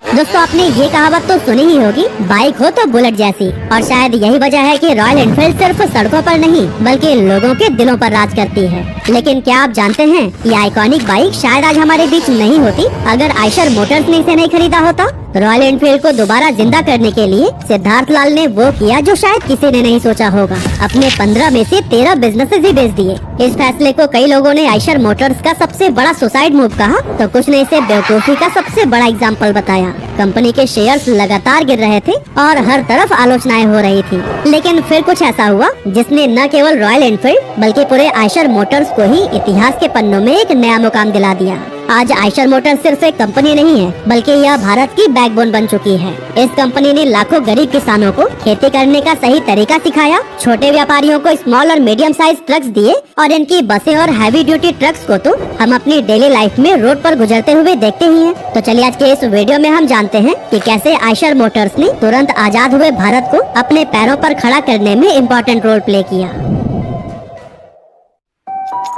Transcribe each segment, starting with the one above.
दोस्तों आपने ये कहावत तो सुनी ही होगी, बाइक हो तो बुलेट जैसी। और शायद यही वजह है कि रॉयल एनफील्ड सिर्फ सड़कों पर नहीं बल्कि लोगों के दिलों पर राज करती है। लेकिन क्या आप जानते हैं ये आइकॉनिक बाइक शायद आज हमारे बीच नहीं होती अगर आयशर मोटर्स ने इसे नहीं खरीदा होता। रॉयल एनफील्ड को दोबारा जिंदा करने के लिए सिद्धार्थ लाल ने वो किया जो शायद किसी ने नहीं सोचा होगा, अपने 15 में से 13 बिजनेसेस ही बेच दिए। इस फैसले को कई लोगों ने आयशर मोटर्स का सबसे बड़ा सुसाइड मूव कहा, तो कुछ ने इसे बेवकूफी का सबसे बड़ा एग्जाम्पल बताया। कंपनी के शेयर्स लगातार गिर रहे थे और हर तरफ आलोचनाएं हो रही थी। लेकिन फिर कुछ ऐसा हुआ जिसने न केवल रॉयल एनफील्ड बल्कि पूरे आयशर मोटर्स को ही इतिहास के पन्नों में एक नया मुकाम दिला दिया। आज आयशर मोटर्स सिर्फ एक कंपनी नहीं है बल्कि यह भारत की बैकबोन बन चुकी है। इस कंपनी ने लाखों गरीब किसानों को खेती करने का सही तरीका सिखाया, छोटे व्यापारियों को स्मॉल और मीडियम साइज ट्रक्स दिए और इनकी बसें और हैवी ड्यूटी ट्रक्स को तो हम अपनी डेली लाइफ में रोड पर गुजरते हुए देखते ही हैं। तो चलिए आज के इस वीडियो में हम जानते हैं कि कैसे आयशर मोटर्स ने तुरंत आजाद हुए भारत को अपने पैरों पर खड़ा करने में इम्पोर्टेंट रोल प्ले किया।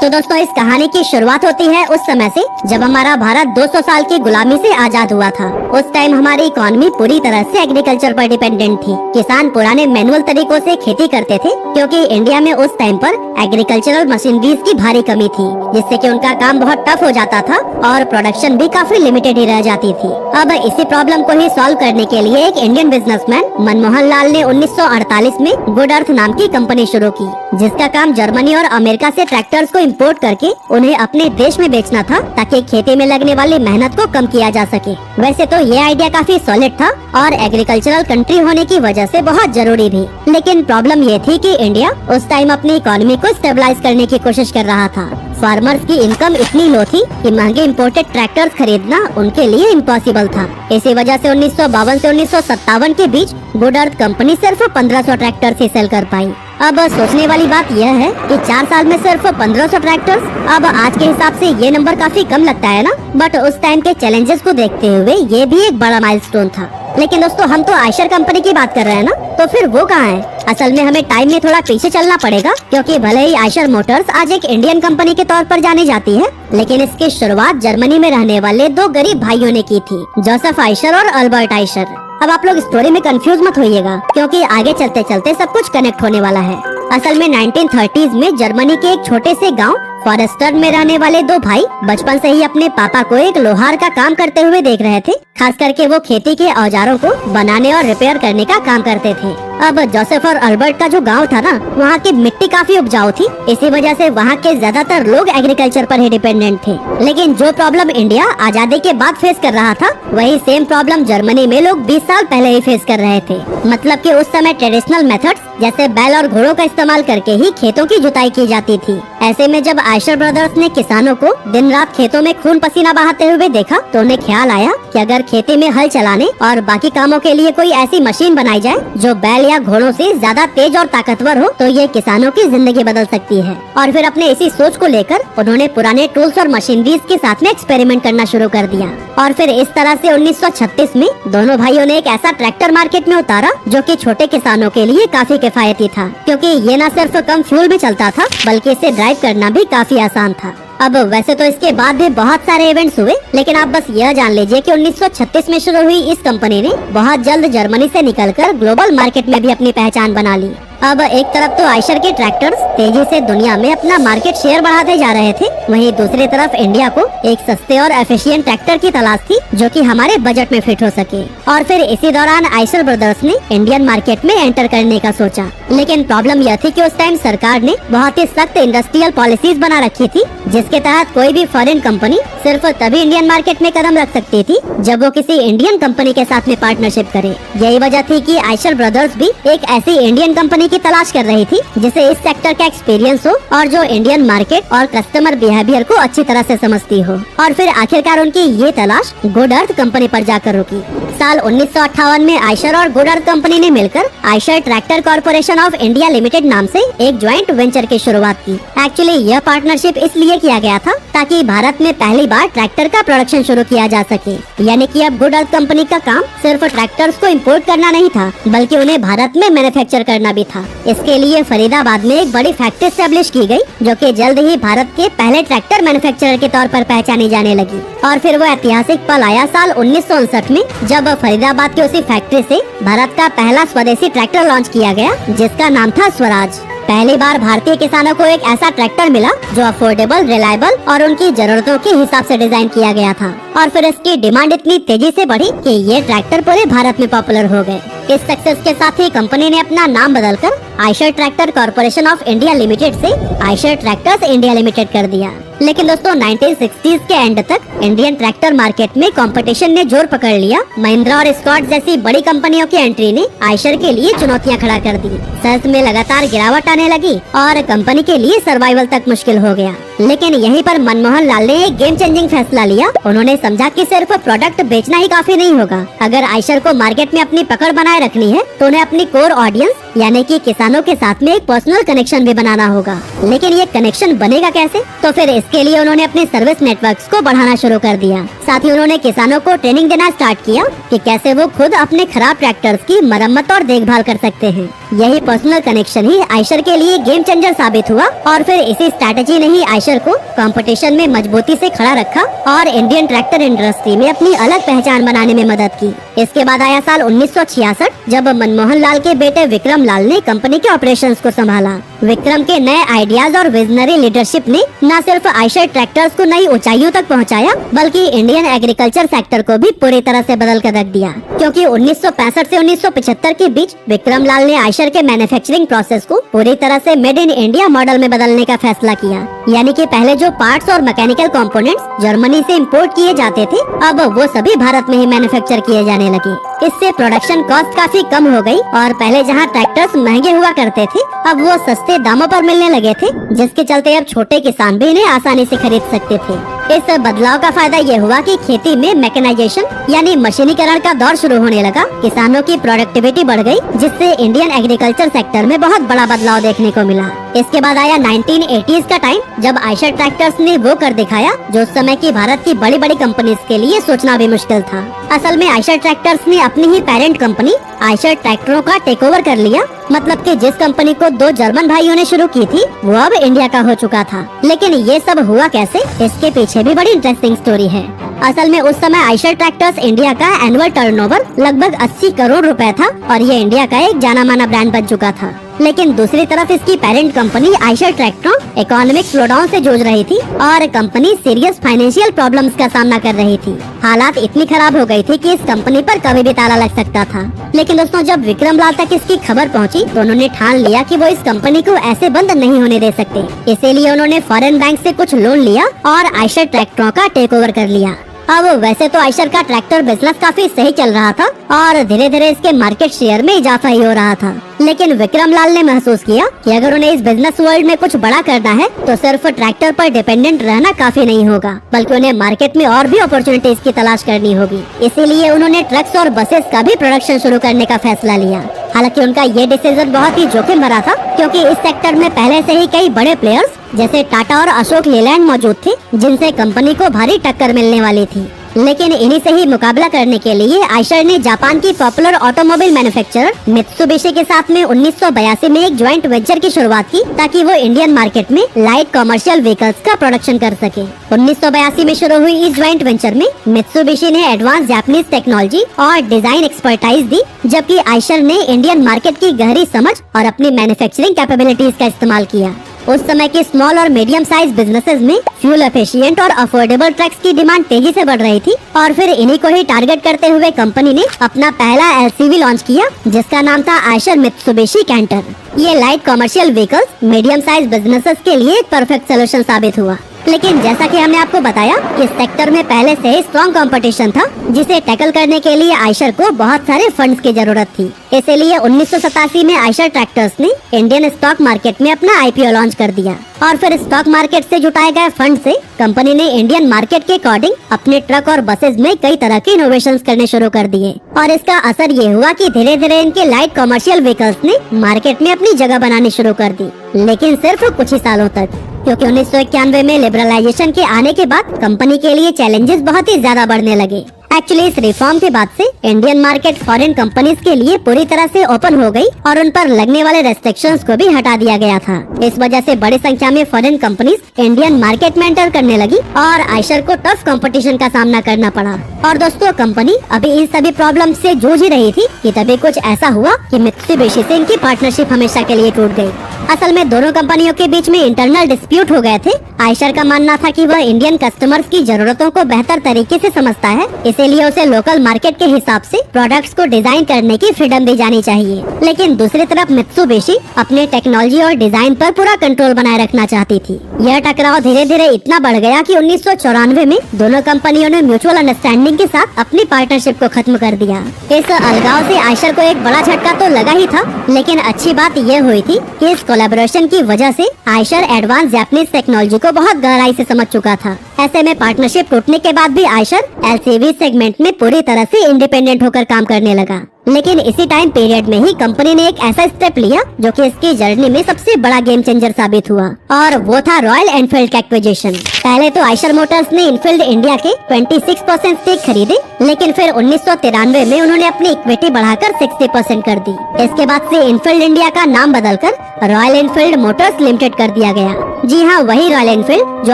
तो दोस्तों इस कहानी की शुरुआत होती है उस समय से जब हमारा भारत 200 साल की गुलामी से आजाद हुआ था। उस टाइम हमारी इकोनॉमी पूरी तरह से एग्रीकल्चर पर डिपेंडेंट थी। किसान पुराने मैनुअल तरीकों से खेती करते थे क्योंकि इंडिया में उस टाइम पर एग्रीकल्चरल मशीनरीज की भारी कमी थी, जिससे कि उनका काम बहुत टफ हो जाता था और प्रोडक्शन भी काफी लिमिटेड ही रह जाती थी। अब इसी प्रॉब्लम को ही सॉल्व करने के लिए एक इंडियन बिजनेसमैन मनमोहन लाल ने 1948 में गुड अर्थ नाम की कंपनी शुरू की, जिसका काम जर्मनी और अमेरिका से ट्रैक्टर्स को इम्पोर्ट करके उन्हें अपने देश में बेचना था ताकि खेती में लगने वाली मेहनत को कम किया जा सके। वैसे तो ये आइडिया काफी सॉलिड था और एग्रीकल्चरल कंट्री होने की वजह से बहुत जरूरी भी, लेकिन प्रॉब्लम ये थी कि इंडिया उस टाइम अपनी इकोनॉमी को स्टेबलाइज करने की कोशिश कर रहा था। फार्मर्स की इनकम इतनी लो थी कि महंगे इम्पोर्टेड ट्रैक्टर्स खरीदना उनके लिए इम्पॉसिबल था। इसी वजह से 1952 से 1957 के बीच गुड अर्थ कंपनी सिर्फ 1500 ट्रैक्टर्स ही सेल कर पाई। अब सोचने वाली बात यह है कि 4 साल में सिर्फ 1500 ट्रैक्टर्स। अब आज के हिसाब से ये नंबर काफी कम लगता है ना, बट उस टाइम के चैलेंजेस को देखते हुए ये भी एक बड़ा माइलस्टोन था। लेकिन दोस्तों हम तो आयशर कंपनी की बात कर रहे हैं ना, तो फिर वो कहाँ है? असल में हमें टाइम में थोड़ा पीछे चलना पड़ेगा, क्योंकि भले ही आयशर मोटर्स आज एक इंडियन कंपनी के तौर पर जानी जाती है, लेकिन इसकी शुरुआत जर्मनी में रहने वाले 2 गरीब भाइयों ने की थी, जोसेफ आयशर और अल्बर्ट आयशर। अब आप लोग स्टोरी में कंफ्यूज मत होइएगा, क्योंकि आगे चलते चलते सब कुछ कनेक्ट होने वाला है। असल में 1930s में जर्मनी के एक छोटे से गांव फॉरेस्टर में रहने वाले 2 भाई बचपन से ही अपने पापा को एक लोहार का काम करते हुए देख रहे थे। खास करके वो खेती के औजारों को बनाने और रिपेयर करने का काम करते थे। अब जोसेफ और अल्बर्ट का जो गांव था ना, वहाँ की मिट्टी काफी उपजाऊ थी, इसी वजह से वहाँ के ज्यादातर लोग एग्रीकल्चर पर ही डिपेंडेंट थे। लेकिन जो प्रॉब्लम इंडिया आजादी के बाद फेस कर रहा था, वही सेम प्रॉब्लम जर्मनी में लोग 20 साल पहले ही फेस कर रहे थे। मतलब कि उस समय ट्रेडिशनल मेथड्स जैसे बैल और घोड़ों का इस्तेमाल करके ही खेतों की जुताई की जाती थी। ऐसे में जब आयशर ब्रदर्स ने किसानों को दिन रात खेतों में खून पसीना बहाते हुए देखा, तो उन्हें ख्याल आया कि अगर खेती में हल चलाने और बाकी कामों के लिए कोई ऐसी मशीन बनाई जाए जो बैल या घोड़ों से ज्यादा तेज और ताकतवर हो, तो ये किसानों की जिंदगी बदल सकती है। और फिर अपने इसी सोच को लेकर उन्होंने पुराने टूल्स और मशीनरीज के साथ में एक्सपेरिमेंट करना शुरू कर दिया। और फिर इस तरह से 1936 में दोनों भाइयों ने एक ऐसा ट्रैक्टर मार्केट में उतारा जो कि छोटे किसानों के लिए काफी किफायती था, क्योंकि ये न सिर्फ कम फ्यूल में चलता था बल्कि इसे ड्राइव करना भी काफी आसान था। अब वैसे तो इसके बाद भी बहुत सारे इवेंट्स हुए, लेकिन आप बस यह जान लीजिए कि 1936 में शुरू हुई इस कंपनी ने बहुत जल्द जर्मनी से निकलकर ग्लोबल मार्केट में भी अपनी पहचान बना ली। अब एक तरफ तो आयशर के ट्रैक्टर्स तेजी से दुनिया में अपना मार्केट शेयर बढ़ाते जा रहे थे, वहीं दूसरी तरफ इंडिया को एक सस्ते और एफिशिएंट ट्रैक्टर की तलाश थी जो कि हमारे बजट में फिट हो सके। और फिर इसी दौरान आयशर ब्रदर्स ने इंडियन मार्केट में एंटर करने का सोचा। लेकिन प्रॉब्लम यह थी कि उस टाइम सरकार ने बहुत ही सख्त इंडस्ट्रियल पॉलिसीज बना रखी थी, जिसके तहत कोई भी फॉरेन कंपनी सिर्फ तभी इंडियन मार्केट में कदम रख सकती थी जब वो किसी इंडियन कंपनी के साथ में पार्टनरशिप करे। यही वजह थी कि आयशर ब्रदर्स भी एक ऐसी इंडियन कंपनी की तलाश कर रही थी जिसे इस सेक्टर का एक्सपीरियंस हो और जो इंडियन मार्केट और कस्टमर बिहेवियर को अच्छी तरह से समझती हो। और फिर आखिरकार उनकी ये तलाश गुड अर्थ कंपनी पर जाकर रुकी। साल 1958 में आयशर और गुड अर्थ कंपनी ने मिलकर Eicher tractor corporation of India limited नाम से एक ज्वाइंट वेंचर की शुरुआत की। एक्चुअली यह पार्टनरशिप इसलिए किया गया था ताकि भारत में पहली बार ट्रैक्टर का प्रोडक्शन शुरू किया जा सके। यानी कि अब गुड अर्थ कंपनी का काम सिर्फ ट्रैक्टर्स को इंपोर्ट करना नहीं था, बल्कि उन्हें भारत में मैन्युफैक्चर करना भी था। इसके लिए फरीदाबाद में एक बड़ी फैक्ट्री स्टैब्लिश की गई, जो कि जल्द ही भारत के पहले ट्रैक्टर मैन्युफैक्चरर के तौर पर पहचानी जाने लगी। और फिर वो ऐतिहासिक पल आया साल 1959 में, जब फरीदाबाद की उसी फैक्ट्री से भारत का पहला स्वदेशी ट्रैक्टर लॉन्च किया गया, जिसका नाम था स्वराज। पहली बार भारतीय किसानों को एक ऐसा ट्रैक्टर मिला जो अफोर्डेबल, रिलायबल और उनकी जरूरतों के हिसाब से डिजाइन किया गया था। और फिर इसकी डिमांड इतनी तेजी से बढ़ी कि ये ट्रैक्टर पूरे भारत में पॉपुलर हो गए। इस सक्सेस के साथ ही कंपनी ने अपना नाम बदलकर Eicher tractor corporation of India limited से आयशर ट्रैक्टर्स इंडिया लिमिटेड कर दिया। लेकिन दोस्तों 1960s के एंड तक इंडियन ट्रैक्टर मार्केट में कंपटीशन ने जोर पकड़ लिया। महिंद्रा और स्कॉट जैसी बड़ी कंपनियों की एंट्री ने आयशर के लिए चुनौतियां खड़ा कर दी। सेल्स में लगातार गिरावट आने लगी और कंपनी के लिए सर्वाइवल तक मुश्किल हो गया। लेकिन यहीं पर मनमोहन लाल ने एक गेम चेंजिंग फैसला लिया। उन्होंने समझा कि सिर्फ प्रोडक्ट बेचना ही काफी नहीं होगा। अगर आयशर को मार्केट में अपनी पकड़ बनाए रखनी है तो उन्हें अपनी कोर ऑडियंस यानी कि किसानों के साथ में एक पर्सनल कनेक्शन भी बनाना होगा। लेकिन ये कनेक्शन बनेगा कैसे? तो फिर इसके लिए उन्होंने अपने सर्विस नेटवर्क्स को बढ़ाना शुरू कर दिया। साथ ही उन्होंने किसानों को ट्रेनिंग देना स्टार्ट किया कि कैसे वो खुद अपने खराब ट्रैक्टर्स की मरम्मत और देखभाल कर सकते हैं। यही पर्सनल कनेक्शन ही आयशर के लिए गेम चेंजर साबित हुआ और फिर इसी स्ट्रैटेजी ने ही आयशर को कंपटीशन में मजबूती से खड़ा रखा और इंडियन ट्रैक्टर इंडस्ट्री में अपनी अलग पहचान बनाने में मदद की। इसके बाद आया साल 1966, जब मनमोहन लाल के बेटे विक्रम लाल ने कंपनी के ऑपरेशंस को संभाला। विक्रम के नए आइडियाज और विजनरी लीडरशिप ने न सिर्फ आयशर ट्रैक्टर्स को नई ऊंचाइयों तक पहुंचाया, बल्कि इंडियन एग्रीकल्चर सेक्टर को भी पूरी तरह से बदल कर रख दिया। क्योंकि 1965 से 1975 के बीच विक्रम लाल ने आयशर के मैन्युफैक्चरिंग प्रोसेस को पूरी तरह से मेड इन इंडिया मॉडल में बदलने का फैसला किया। यानी कि पहले जो पार्ट्स और मैकेनिकल कंपोनेंट्स जर्मनी से इंपोर्ट किए जाते थे, अब वो सभी भारत में ही मैन्युफैक्चर किए जाने लगे। इससे प्रोडक्शन कॉस्ट काफी कम हो गई और पहले जहां ट्रैक्टर्स महंगे हुआ करते थे, अब वो सस्ते दामों पर मिलने लगे थे, जिसके चलते अब छोटे किसान भी इन्हें आसानी से खरीद सकते थे। इस बदलाव का फायदा ये हुआ कि खेती में मैकेनाइजेशन यानी मशीनीकरण का दौर शुरू होने लगा। किसानों की प्रोडक्टिविटी बढ़ गई, जिससे इंडियन एग्रीकल्चर सेक्टर में बहुत बड़ा बदलाव देखने को मिला। इसके बाद आया 1980s का टाइम, जब आयशर ट्रैक्टर्स ने वो कर दिखाया जो उस समय की भारत की बड़ी बड़ी कंपनीज के लिए सोचना भी मुश्किल था। असल में आयशर ट्रैक्टर्स ने अपनी ही पेरेंट कंपनी आयशर ट्रैक्टरों का टेक ओवर कर लिया। मतलब कि जिस कंपनी को दो जर्मन भाइयों ने शुरू की थी, वो अब इंडिया का हो चुका था। लेकिन ये सब हुआ कैसे, इसके पीछे भी बड़ी इंटरेस्टिंग स्टोरी है। असल में उस समय आयशर ट्रैक्टर्स इंडिया का एनुअल टर्नओवर लगभग 80 करोड़ रुपए था और ये इंडिया का एक जाना माना ब्रांड बन चुका था। लेकिन दूसरी तरफ इसकी पेरेंट कंपनी आयशर ट्रैक्टरों इकोनॉमिक स्लोडाउन से जूझ रही थी और कंपनी सीरियस फाइनेंशियल प्रॉब्लम्स का सामना कर रही थी। हालात इतनी खराब हो गई थी कि इस कंपनी पर कभी भी ताला लग सकता था। लेकिन दोस्तों, जब विक्रम लाल तक इसकी खबर पहुंची, तो उन्होंने ठान लिया कि वो इस कंपनी को ऐसे बंद नहीं होने दे सकते। इसीलिए उन्होंने फॉरेन बैंक से कुछ लोन लिया और आयशर ट्रैक्टरों का टेक ओवर कर लिया। अब वैसे तो आयशर का ट्रैक्टर बिजनेस काफी सही चल रहा था और धीरे धीरे इसके मार्केट शेयर में इजाफा ही हो रहा था। लेकिन विक्रम लाल ने महसूस किया कि अगर उन्हें इस बिजनेस वर्ल्ड में कुछ बड़ा करना है, तो सिर्फ ट्रैक्टर पर डिपेंडेंट रहना काफी नहीं होगा, बल्कि उन्हें मार्केट में और भी अपॉर्चुनिटीज की तलाश करनी होगी। इसीलिए उन्होंने ट्रक्स और बसेस का भी प्रोडक्शन शुरू करने का फैसला लिया। हालांकि उनका ये डिसीजन बहुत ही जोखिम भरा था, क्योंकि इस सेक्टर में पहले से ही कई बड़े प्लेयर्स जैसे टाटा और अशोक लेलैंड मौजूद थे, जिनसे कंपनी को भारी टक्कर मिलने वाली थी। लेकिन इन्हीं से ही मुकाबला करने के लिए आयशर ने जापान की पॉपुलर ऑटोमोबाइल मैन्युफैक्चरर मित्सुबिशी के साथ में 1982 में एक ज्वाइंट वेंचर की शुरुआत की, ताकि वो इंडियन मार्केट में लाइट कमर्शियल व्हीकल्स का प्रोडक्शन कर सके। 1982 में शुरू हुई इस ज्वाइंट वेंचर में मित्सुबिशी ने एडवांस जापानीज टेक्नोलॉजी और डिजाइन एक्सपर्टाइज दी, जबकि आयशर ने इंडियन मार्केट की गहरी समझ और अपनी मैन्युफैक्चरिंग कैपेबिलिटीज का इस्तेमाल किया। उस समय के स्मॉल और मीडियम साइज बिजनेसेस में फ्यूल एफिशिएंट और अफोर्डेबल ट्रक्स की डिमांड तेजी से बढ़ रही थी और फिर इन्हीं को ही टारगेट करते हुए कंपनी ने अपना पहला एलसीवी लॉन्च किया, जिसका नाम था आयशर मित्सुबिशी कैंटर। ये light commercial vehicles medium size businesses के लिए एक परफेक्ट सोल्यूशन साबित हुआ। लेकिन जैसा कि हमने आपको बताया कि इस सेक्टर में पहले से ही स्ट्रॉन्ग कंपटीशन था, जिसे टैकल करने के लिए आयशर को बहुत सारे फंड्स की जरूरत थी। इसीलिए 1987 में आयशर ट्रैक्टर्स ने इंडियन स्टॉक मार्केट में अपना आईपीओ लॉन्च कर दिया और फिर स्टॉक मार्केट से जुटाए गए फंड से कंपनी ने इंडियन मार्केट के अकॉर्डिंग अपने ट्रक और बसेस में कई तरह के इनोवेशंस करने शुरू कर दिए। और इसका असर ये हुआ कि धीरे धीरे इनके लाइट कमर्शियल व्हीकल्स ने मार्केट में अपनी जगह बनानी शुरू कर दी, लेकिन सिर्फ कुछ ही सालों तक। क्योंकि 1991 में लिबरलाइजेशन के आने के बाद कंपनी के लिए चैलेंजेस बहुत ही ज्यादा बढ़ने लगे। एक्चुअली इस रिफॉर्म के बाद से इंडियन मार्केट फॉरेन कंपनीज के लिए पूरी तरह से ओपन हो गई और उन पर लगने वाले रेस्ट्रिक्शंस को भी हटा दिया गया था। इस वजह से बड़ी संख्या में फॉरेन कंपनीज इंडियन मार्केट में एंटर करने लगी और आयशर को टफ कंपटीशन का सामना करना पड़ा। और दोस्तों, कंपनी अभी इन सभी प्रॉब्लम से जूझ ही रही थी कि तभी कुछ ऐसा हुआ कि मित्सुबिशी से इनकी पार्टनरशिप हमेशा के लिए टूट गई। असल में दोनों कंपनियों के बीच में इंटरनल डिस्प्यूट हो गए थे। आयशर का मानना था कि वह इंडियन कस्टमर्स की जरूरतों को बेहतर तरीके से समझता है, इसीलिए उसे लोकल मार्केट के हिसाब से प्रोडक्ट्स को डिजाइन करने की फ्रीडम दी जानी चाहिए। लेकिन दूसरी तरफ मित्सुबिशी अपने टेक्नोलॉजी और डिजाइन पर पूरा कंट्रोल बनाए रखना चाहती थी। यह टकराव धीरे धीरे इतना बढ़ गया कि 1994 में दोनों कंपनियों ने म्यूचुअल अंडरस्टैंडिंग के साथ अपनी पार्टनरशिप को खत्म कर दिया। इस अलगाव से आयशर को एक बड़ा झटका तो लगा ही था, लेकिन अच्छी बात यह हुई थी कि इस कोलैबोरेशन की वजह से आयशर एडवांस जापानीज टेक्नोलॉजी को बहुत गहराई से समझ चुका था। ऐसे में पार्टनरशिप टूटने के बाद भी आयशर एलसीवी सेगमेंट में पूरी तरह से इंडिपेंडेंट होकर काम करने लगा। लेकिन इसी टाइम पीरियड में ही कंपनी ने एक ऐसा स्टेप लिया जो कि इसकी जर्नी में सबसे बड़ा गेम चेंजर साबित हुआ, और वो था रॉयल एनफील्ड का एक्विजिशन। पहले तो आयशर मोटर्स ने इनफील्ड इंडिया के 26% स्टेक खरीदे, लेकिन फिर 1993 में उन्होंने अपनी इक्विटी बढ़ाकर 60% कर दी। इसके बाद से इनफील्ड इंडिया का नाम बदलकर रॉयल एनफील्ड मोटर्स लिमिटेड कर दिया गया। जी हाँ, वही रॉयल एनफील्ड जो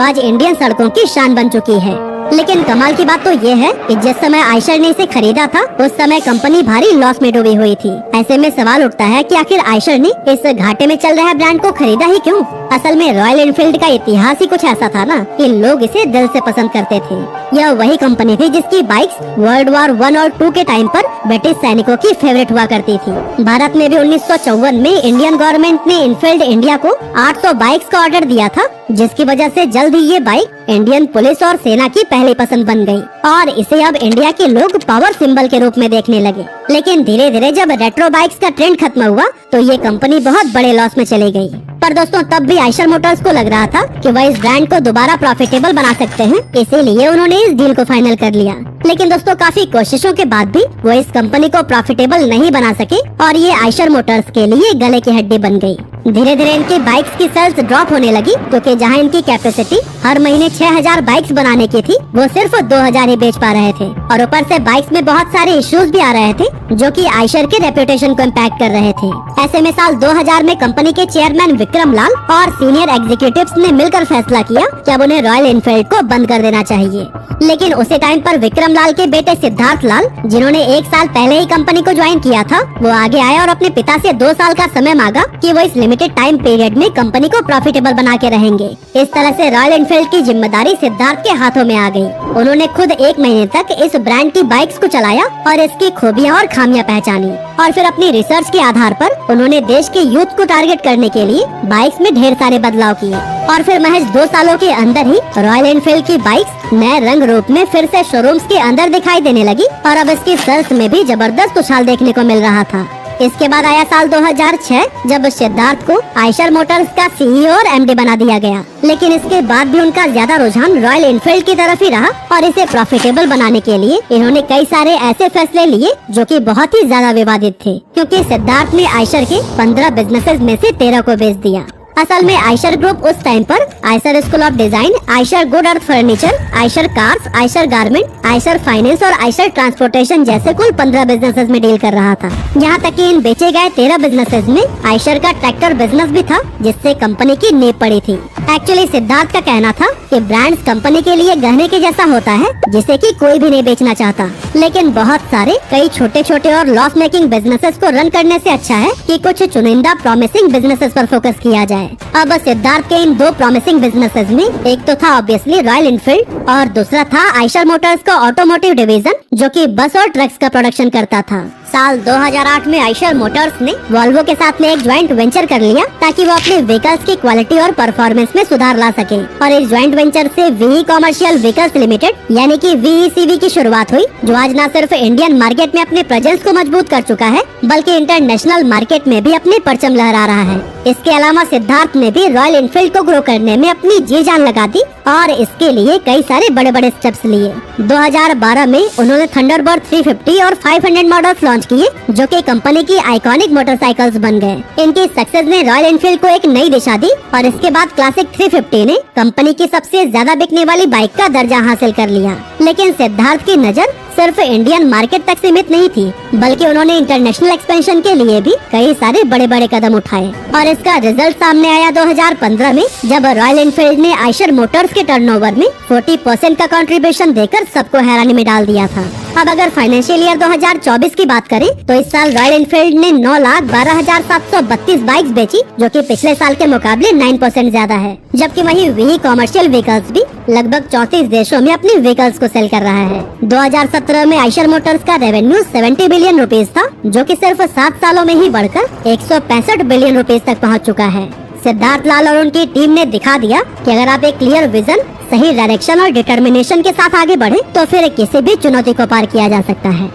आज इंडियन सड़कों की शान बन चुकी है। लेकिन कमाल की बात तो ये है कि जिस समय आयशर ने इसे खरीदा था उस समय कंपनी भारी लॉस में डूबी हुई थी। ऐसे में सवाल उठता है कि आखिर आयशर ने इस घाटे में चल रहे ब्रांड को खरीदा ही क्यों? असल में रॉयल एनफील्ड का इतिहास ही कुछ ऐसा था ना कि लोग इसे दिल से पसंद करते थे। यह वही कंपनी थी जिसकी बाइक्स वर्ल्ड वॉर 1 और 2 के टाइम पर ब्रिटिश सैनिकों की फेवरेट हुआ करती थी। भारत में भी 1954 में इंडियन गवर्नमेंट ने इनफील्ड इंडिया को 800 बाइक्स का ऑर्डर दिया था, जिसकी वजह से जल्द ही ये बाइक इंडियन पुलिस और सेना की पहली पसंद बन गई और इसे अब इंडिया के लोग पावर सिंबल के रूप में देखने लगे। लेकिन धीरे धीरे जब रेट्रो बाइक्स का ट्रेंड खत्म हुआ तो ये कंपनी बहुत बड़े लॉस में चली गई। पर दोस्तों, तब भी आयशर मोटर्स को लग रहा था कि वह इस ब्रांड को दोबारा प्रॉफिटेबल बना सकते हैं, इसीलिए उन्होंने इस डील को फाइनल कर लिया। लेकिन दोस्तों, काफी कोशिशों के बाद भी वो इस कंपनी को प्रॉफिटेबल नहीं बना सके और ये आयशर मोटर्स के लिए गले की हड्डी बन गई। धीरे धीरे इनकी बाइक्स की सेल्स ड्रॉप होने लगी, क्योंकि जहां इनकी कैपेसिटी हर महीने 6000 बाइक्स बनाने की थी, वो सिर्फ 2000 ही बेच पा रहे थे। और ऊपर से बाइक्स में बहुत सारे इश्यूज भी आ रहे थे जो कि आयशर के रेपुटेशन को इम्पैक्ट कर रहे थे। ऐसे में साल 2000 में कंपनी के चेयरमैन विक्रम लाल और सीनियर एग्जीक्यूटिव्स ने मिलकर फैसला किया कि अब उन्हें रॉयल एनफील्ड को बंद कर देना चाहिए। लेकिन उसी टाइम पर विक्रम लाल के बेटे सिद्धार्थ लाल, जिन्होंने 1 साल पहले ही कंपनी को ज्वाइन किया था, वो आगे आए और अपने पिता से 2 साल का समय मांगा कि वो इस लिमिटेड टाइम पीरियड में कंपनी को प्रॉफिटेबल बना के रहेंगे। इस तरह से रॉयल एनफील्ड की जिम्मेदारी सिद्धार्थ के हाथों में आ गई। उन्होंने खुद 1 महीने तक इस ब्रांड की बाइक्स को चलाया और इसकी खूबियां और खामियां पहचानी, और फिर अपनी रिसर्च के आधार पर उन्होंने देश के यूथ को टारगेट करने के लिए बाइक्स में ढेर सारे बदलाव किए। और फिर महज 2 सालों के अंदर ही रॉयल एनफील्ड की बाइक्स नए रंग रूप में फिर से शोरूम्स के अंदर दिखाई देने लगी और अब इसकी सेल्स में भी जबरदस्त उछाल देखने को मिल रहा था। इसके बाद आया साल 2006, जब सिद्धार्थ को आयशर मोटर्स का सीईओ और एमडी बना दिया गया। लेकिन इसके बाद भी उनका ज्यादा रुझान रॉयल एनफील्ड की तरफ ही रहा और इसे प्रॉफिटेबल बनाने के लिए इन्होंने कई सारे ऐसे फैसले लिए जो कि बहुत ही ज्यादा विवादित थे, क्योंकि सिद्धार्थ ने आयशर के 15 बिजनेसेस में से 13 को बेच दिया। असल में आयशर ग्रुप उस टाइम पर Eicher school of design, Eicher good earth furniture, Eicher cars, Eicher garment, Eicher finance और आयशर ट्रांसपोर्टेशन जैसे कुल 15 बिजनेसेस में डील कर रहा था। यहाँ तक कि इन बेचे गए 13 बिजनेसेस में आयशर का ट्रैक्टर बिजनेस भी था, जिससे कंपनी की नींव पड़ी थी। एक्चुअली सिद्धार्थ का कहना था कि ब्रांड्स कंपनी के लिए गहने के जैसा होता है, जिसे कि कोई भी नहीं बेचना चाहता। लेकिन बहुत सारे कई छोटे छोटे और लॉस मेकिंग बिजनेसेस को रन करने से अच्छा है कि कुछ चुनिंदा प्रॉमिसिंग बिजनेसेस पर फोकस किया जाए। अब सिद्धार्थ के इन 2 प्रॉमिसिंग बिजनेसेस में एक तो था ऑब्वियसली रॉयल एनफील्ड और दूसरा था आयशर मोटर्स का ऑटोमोटिव डिवीजन, जो कि बस और ट्रक्स का प्रोडक्शन करता था। साल 2008 में आयशर मोटर्स ने वॉल्वो के साथ में एक ज्वाइंट वेंचर कर लिया ताकि वो अपने व्हीकल्स की क्वालिटी और परफॉर्मेंस में सुधार ला सके। और इस ज्वाइंट वेंचर से वीई कॉमर्शियल व्हीकल्स लिमिटेड यानी कि वीईसीवी की शुरुआत हुई, जो आज न सिर्फ इंडियन मार्केट में अपने प्रेजेंस को मजबूत कर चुका है, बल्कि इंटरनेशनल मार्केट में भी अपने परचम लहरा रहा है। इसके अलावा सिद्धार्थ ने भी रॉयल एनफील्ड को ग्रो करने में अपनी जी जान लगा दी और इसके लिए कई सारे बड़े बड़े स्टेप्स लिए। 2012 में उन्होंने थंडरबर्ड 350 और 500 मॉडल्स लॉन्च किए, जो कि कंपनी की आइकॉनिक मोटरसाइकिल्स बन गए। इनकी सक्सेस ने रॉयल एनफील्ड को एक नई दिशा दी और इसके बाद क्लासिक 350 ने कंपनी की सबसे ज्यादा बिकने वाली बाइक का दर्जा हासिल कर लिया। लेकिन सिद्धार्थ की नजर सिर्फ इंडियन मार्केट तक सीमित नहीं थी, बल्कि उन्होंने इंटरनेशनल एक्सपेंशन के लिए भी कई सारे बड़े बड़े कदम उठाए और इसका रिजल्ट सामने आया 2015 में, जब रॉयल एनफील्ड ने आयशर मोटर्स के टर्नओवर में 40% का कंट्रीब्यूशन देकर सबको हैरानी में डाल दिया था। अब अगर फाइनेंशियल ईयर 2024 की बात करें तो इस साल रॉयल एनफील्ड ने 9,12,732 बाइक्स बेची, जो कि पिछले साल के मुकाबले 9% ज्यादा है। जबकि वहीं वही कॉमर्शियल व्हीकल्स भी लगभग 34 देशों में अपनी व्हीकल्स को सेल कर रहा है। 2017 में आयशर मोटर्स का रेवेन्यू 70 बिलियन रुपीस था, जो कि सिर्फ 7 सालों में ही बढ़कर 165 बिलियन रुपीस तक पहुंच चुका है। सिद्धार्थ लाल और उनकी टीम ने दिखा दिया कि अगर आप एक क्लियर विजन, सही डायरेक्शन और डिटर्मिनेशन के साथ आगे बढ़े तो फिर किसी भी चुनौती को पार किया जा सकता है।